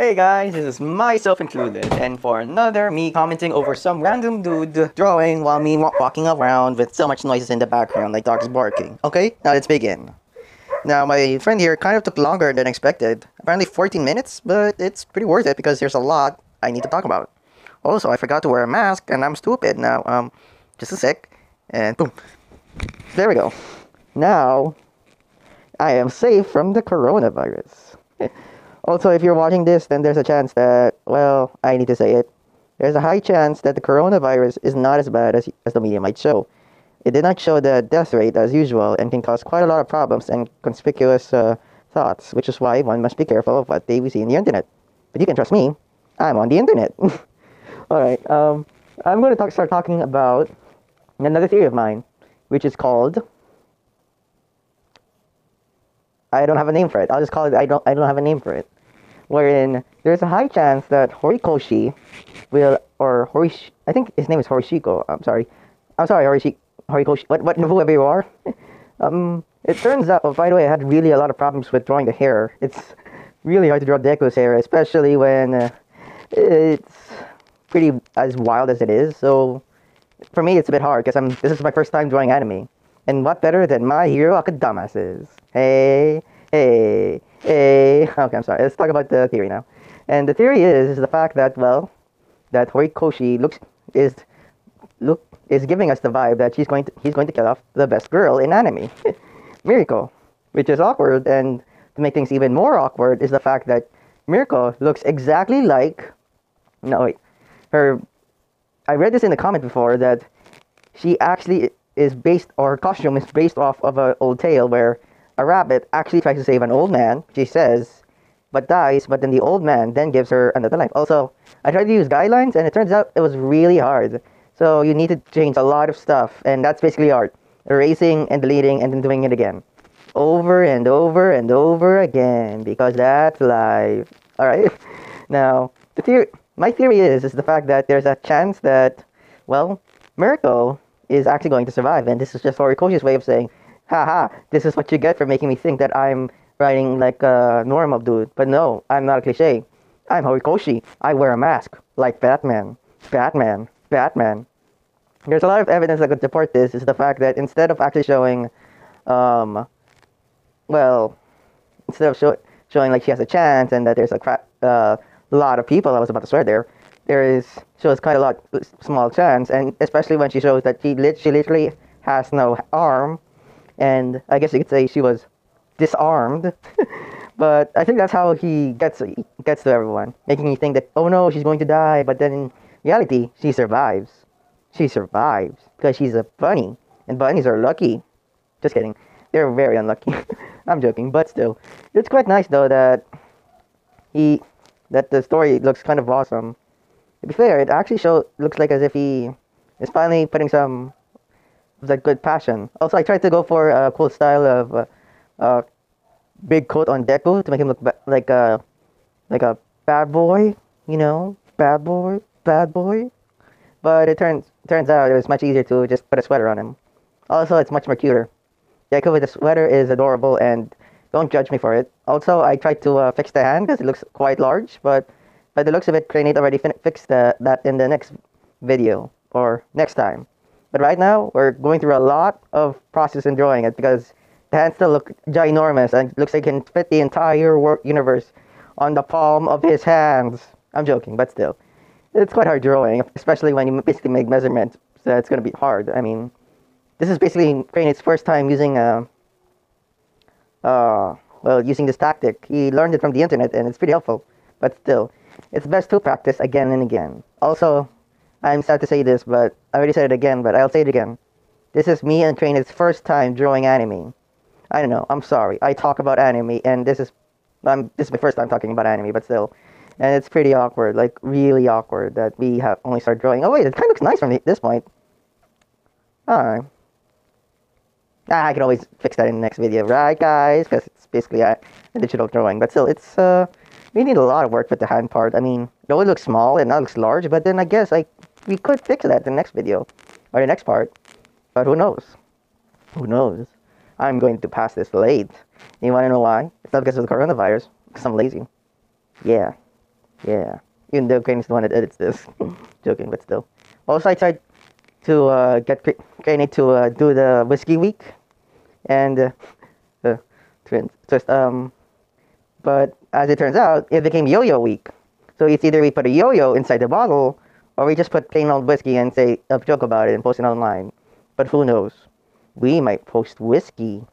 Hey guys, this is myself included, and for another me commenting over some random dude drawing while me walking around with so much noises in the background like dogs barking. Okay, now let's begin. Now my friend here kind of took longer than expected, apparently 14 minutes, but it's pretty worth it because there's a lot I need to talk about. Also, I forgot to wear a mask and I'm stupid now. Just a sec, and boom. There we go. Now, I am safe from the coronavirus. Also, if you're watching this, then there's a chance that, well, I need to say it. There's a high chance that the coronavirus is not as bad as the media might show. It did not show the death rate as usual and can cause quite a lot of problems and conspicuous thoughts, which is why one must be careful of what they see on the internet. But you can trust me, I'm on the internet. Alright, I'm going to start talking about another theory of mine, which is called... I don't have a name for it. I'll just call it I don't have a name for it. Wherein there's a high chance that Horikoshi will, or Horish, I think his name is Horishiko. I'm sorry, Horikoshi. What whoever you are. It turns out. By the way, I had really a lot of problems with drawing the hair. It's really hard to draw Deku's hair, especially when it's pretty as wild as it is. So for me, it's a bit hard because this is my first time drawing anime. And what better than My Hero Academia is? Hey. Okay, I'm sorry. Let's talk about the theory now. And the theory is the fact that, well, that Horikoshi is giving us the vibe that he's going to kill off the best girl in anime, Miriko, which is awkward. And to make things even more awkward is the fact that Miriko looks exactly like... No, wait. I read this in the comment before that she actually is based, or her costume is based off of an old tale where a rabbit actually tries to save an old man, she says, but dies, but then the old man then gives her another life. Also, I tried to use guidelines, and it turns out it was really hard. So you need to change a lot of stuff, and that's basically art. Erasing and deleting and then doing it again. Over and over and over again, because that's life. Alright? Now, my theory is the fact that there's a chance that, well, Mirko is actually going to survive, and this is just Horikoshi's way of saying, haha, this is what you get for making me think that I'm writing like a normal dude. But no, I'm not a cliche. I'm Horikoshi. I wear a mask, like Batman. Batman. There's a lot of evidence that could support this, is the fact that instead of actually showing, instead of showing like she has a chance and that there's a lot of people, I was about to swear there, shows quite a lot small chance, and especially when she shows that she literally has no arm, and I guess you could say she was disarmed. But I think that's how he gets to everyone, making you think that, oh no, she's going to die, but then in reality, she survives. She survives because she's a bunny, and bunnies are lucky. Just kidding, they're very unlucky. I'm joking, but still, it's quite nice though that the story looks kind of awesome. To be fair, it actually looks like as if he is finally putting some of that good passion. Also, I tried to go for a cool style of big coat on Deku to make him look like a bad boy, you know, bad boy. But it turns out it was much easier to just put a sweater on him. Also, it's much more cuter. Deku with a sweater is adorable, and don't judge me for it. Also, I tried to fix the hand because it looks quite large, but by the looks of it, Cranate already fixed that in the next video, or next time. But right now, we're going through a lot of process in drawing it, because the hands still look ginormous, and it looks like it can fit the entire universe on the palm of his hands. I'm joking, but still. It's quite hard drawing, especially when you basically make measurements, so it's going to be hard. I mean, this is basically Crane's first time using using this tactic. He learned it from the internet, and it's pretty helpful, but still. It's best to practice again and again. Also, I'm sad to say this, but I already said it again, but I'll say it again. This is me and Crane's first time drawing anime. I don't know, I'm sorry. I talk about anime, and this is my first time talking about anime, but still. And it's pretty awkward, like really awkward that we have only started drawing. Oh wait, it kind of looks nice from this point. Alright. I can always fix that in the next video, right guys? Because it's basically a digital drawing, but still, it's we need a lot of work with the hand part. I mean, it always looks small and now it looks large, but then I guess we could fix that in the next video, or the next part. But who knows? Who knows? I'm going to pass this late. You want to know why? It's not because of the coronavirus, because I'm lazy. Yeah. Yeah. Even though Crane is the one that edits this. Joking, but still. Also, I tried to get Crane to do the whiskey week, and the twins. But as it turns out, it became yo-yo week. So it's either we put a yo-yo inside the bottle, or we just put plain old whiskey and say a joke about it and post it online. But who knows? We might post whiskey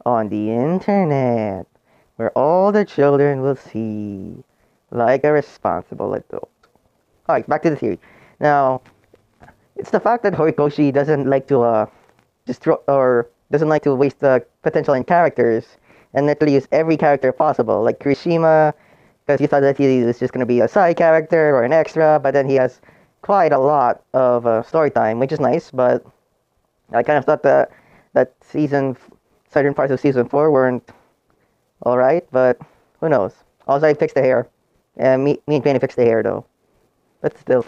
on the internet, where all the children will see, like a responsible adult. Alright, back to the theory. Now, it's the fact that Horikoshi doesn't like to destroy or doesn't like to waste the potential in characters and literally use every character possible, like Kirishima, because he thought that he was just going to be a side character or an extra, but then he has quite a lot of story time, which is nice, but I kind of thought that certain parts of season 4 weren't alright, but who knows. Also, I fixed the hair. Me and Penny fixed the hair, though. But still,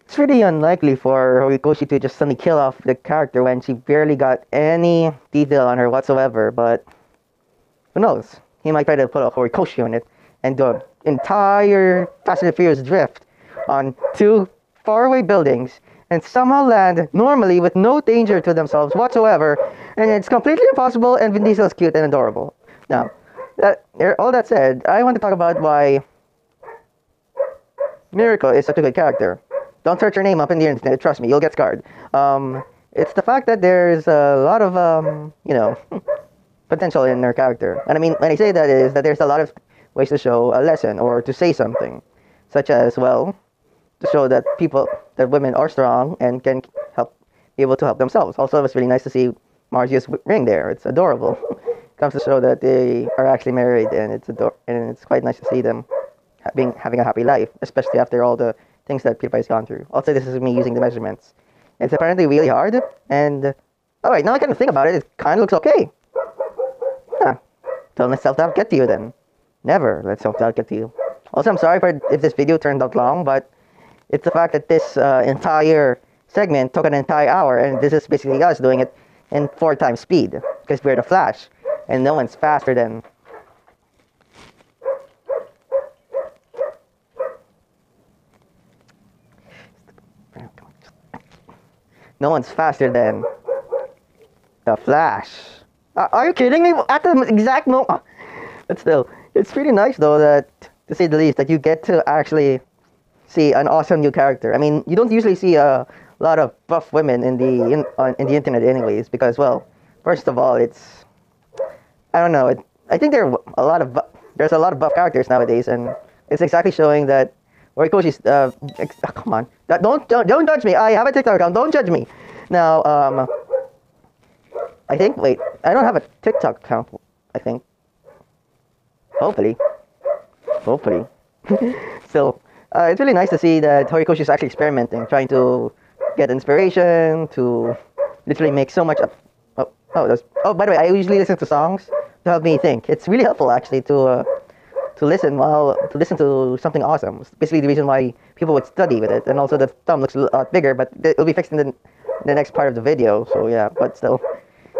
it's really unlikely for Horikoshi to just suddenly kill off the character when she barely got any detail on her whatsoever, but who knows? He might try to put a Horikoshi on it and do an entire Fast and Furious drift on 2 faraway buildings and somehow land normally with no danger to themselves whatsoever, and it's completely impossible, and Vin Diesel is cute and adorable. Now, all that said, I want to talk about why Miracle is such a good character. Don't search her name up in the internet, trust me, you'll get scarred. It's the fact that there's a lot of, potential in her character. And I mean, when I say that is that there's a lot of ways to show a lesson or to say something. Such as, well, to show that women are strong and can be able to help themselves. Also, it was really nice to see Margio's ring there. It's adorable. It comes to show that they are actually married, and it's quite nice to see them having a happy life, especially after all the things that PewDiePie's gone through. Also, this is me using the measurements. It's apparently really hard, and alright, now I kind of think about it, it kind of looks okay. Huh. Don't let self-doubt get to you then. Never let self-doubt get to you. Also, I'm sorry if this video turned out long, but it's the fact that this entire segment took an entire hour, and this is basically us doing it in 4 times speed, because we're the Flash, and no one's faster than... No one's faster than the Flash. Are you kidding me? At the exact moment. But still, it's pretty nice though that, to say the least, that you get to actually see an awesome new character. I mean, you don't usually see a lot of buff women in the internet, anyways, because, well, first of all, it's, I don't know. I think there's a lot of buff characters nowadays, and it's exactly showing that Horikoshi's come on, don't judge me. I have a TikTok account. Don't judge me. Now, I think, wait, I don't have a TikTok account. I think. Hopefully. Still, it's really nice to see that Horikoshi is actually experimenting, trying to get inspiration, to literally make so much. By the way, I usually listen to songs to help me think. It's really helpful actually to listen to something awesome. It's basically the reason why people would study with it, and also the thumb looks a lot bigger, but it'll be fixed in the next part of the video. So yeah, but still,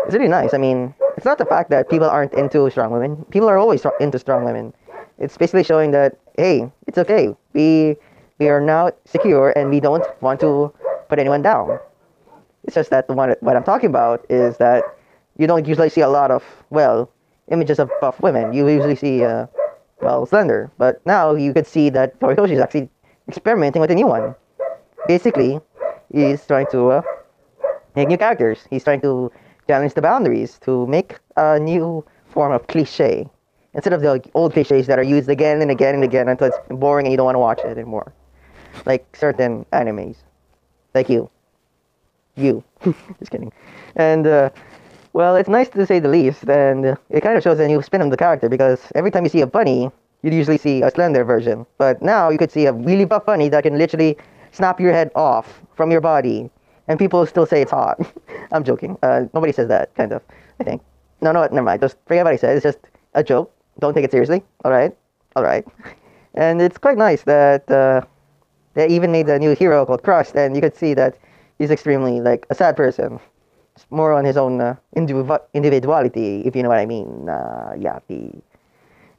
it's really nice. I mean, it's not the fact that people aren't into strong women. People are always into strong women. It's basically showing that, hey, it's okay. We are now secure, and we don't want to put anyone down. It's just that what I'm talking about is that you don't usually see a lot of, well, images of buff women. You usually see, well, slender. But now you could see that Horikoshi is actually experimenting with a new one. Basically, he's trying to make new characters. He's trying to challenge the boundaries to make a new form of cliche, instead of the old cliches that are used again and again and again until it's boring and you don't want to watch it anymore. Like certain animes. Like you. Just kidding. And, well, it's nice to say the least, and it kind of shows a new spin on the character, because every time you see a bunny, you usually see a slender version. But now you could see a really buff bunny that can literally snap your head off from your body, and people still say it's hot. I'm joking. Nobody says that, kind of, I think. No, never mind. Just forget what I said. It's just a joke. Don't take it seriously. Alright? And it's quite nice that they even made a new hero called Crust, and you could see that he's extremely, like, a sad person. It's more on his own individuality, if you know what I mean.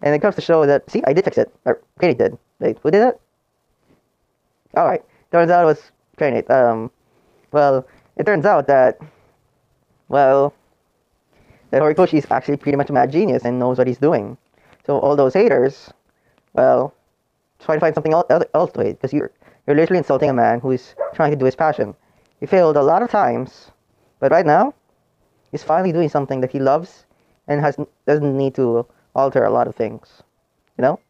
And it comes to show that, see, I did fix it. Or Krennic did. Wait, who did it? Alright. Turns out it was Krennic. Well, it turns out that, well, that Horikoshi is actually pretty much a mad genius and knows what he's doing. So all those haters, well, try to find something else to hate, because you're literally insulting a man who is trying to do his passion. He failed a lot of times, but right now, he's finally doing something that he loves and doesn't need to alter a lot of things. You know?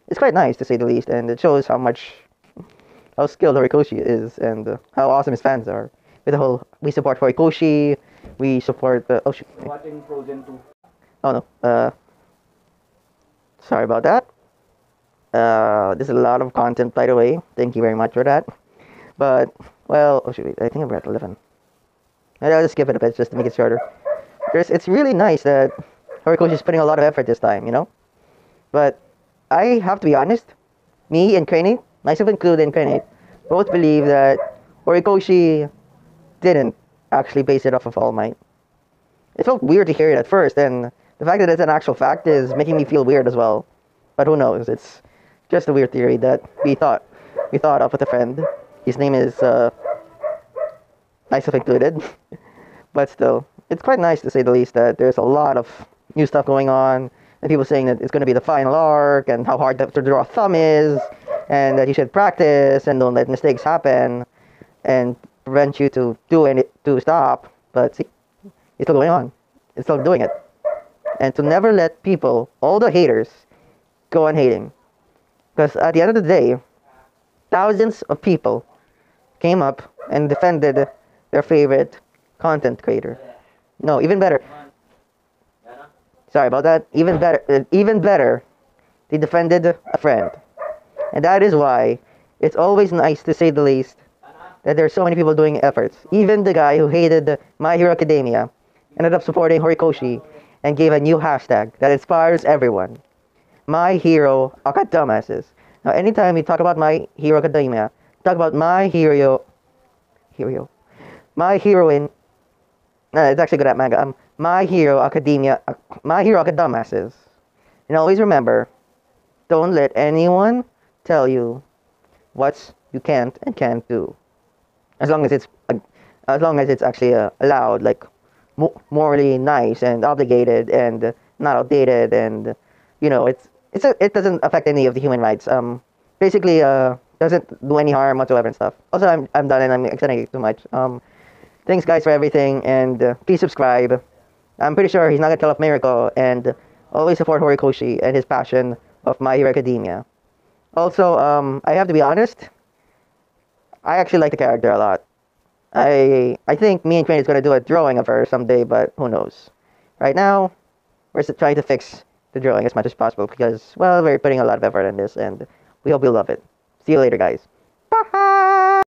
It's quite nice, to say the least, and it shows how skilled Horikoshi is and how awesome his fans are. With the whole, we support Horikoshi, we support oh shoot. Watching Frozen 2. Oh no, sorry about that. There's a lot of content, by the way. Thank you very much for that. But, well, oh shoot, I think we're at 11. I'll just skip it a bit just to make it shorter. It's really nice that Horikoshi is putting a lot of effort this time, you know? But I have to be honest, me and Krennic, myself included in Krennic, both believe that Horikoshi didn't actually base it off of All Might. It felt weird to hear it at first, and the fact that it's an actual fact is making me feel weird as well. But who knows? It's just a weird theory that we thought of with a friend. His name is myself included. But still, it's quite nice, to say the least, that there's a lot of new stuff going on, and people saying that it's going to be the final arc, and how hard to draw a thumb is, and that you should practice and don't let mistakes happen, and prevent you to stop. But see, it's still going on. It's still doing it. And to never let people, all the haters, go on hating. Because at the end of the day, thousands of people came up and defended their favorite content creator. No, even better. Sorry about that. Even better, they defended a friend. And that is why it's always nice, to say the least, that there are so many people doing efforts. Even the guy who hated My Hero Academia ended up supporting Horikoshi and gave a new hashtag that inspires everyone. My Hero Acadumbasses. Now, anytime you talk about My Hero Academia, talk about My Hero... My Heroine... it's actually good at manga. My Hero Academia... My Hero Acadumbasses. And always remember, don't let anyone tell you what you can't and can't do. As long as it's actually allowed, like morally nice and obligated and not outdated, and you know, it doesn't affect any of the human rights. Basically, doesn't do any harm whatsoever and stuff. Also, I'm done and I'm extending too much. Thanks guys for everything, and please subscribe. I'm pretty sure he's not gonna kill off Miracle, and always support Horikoshi and his passion of My Hero Academia. Also, I have to be honest, I actually like the character a lot. I think me and Crane is going to do a drawing of her someday, but who knows. Right now, we're trying to fix the drawing as much as possible because, well, we're putting a lot of effort in this, and we hope you love it. See you later, guys. Bye!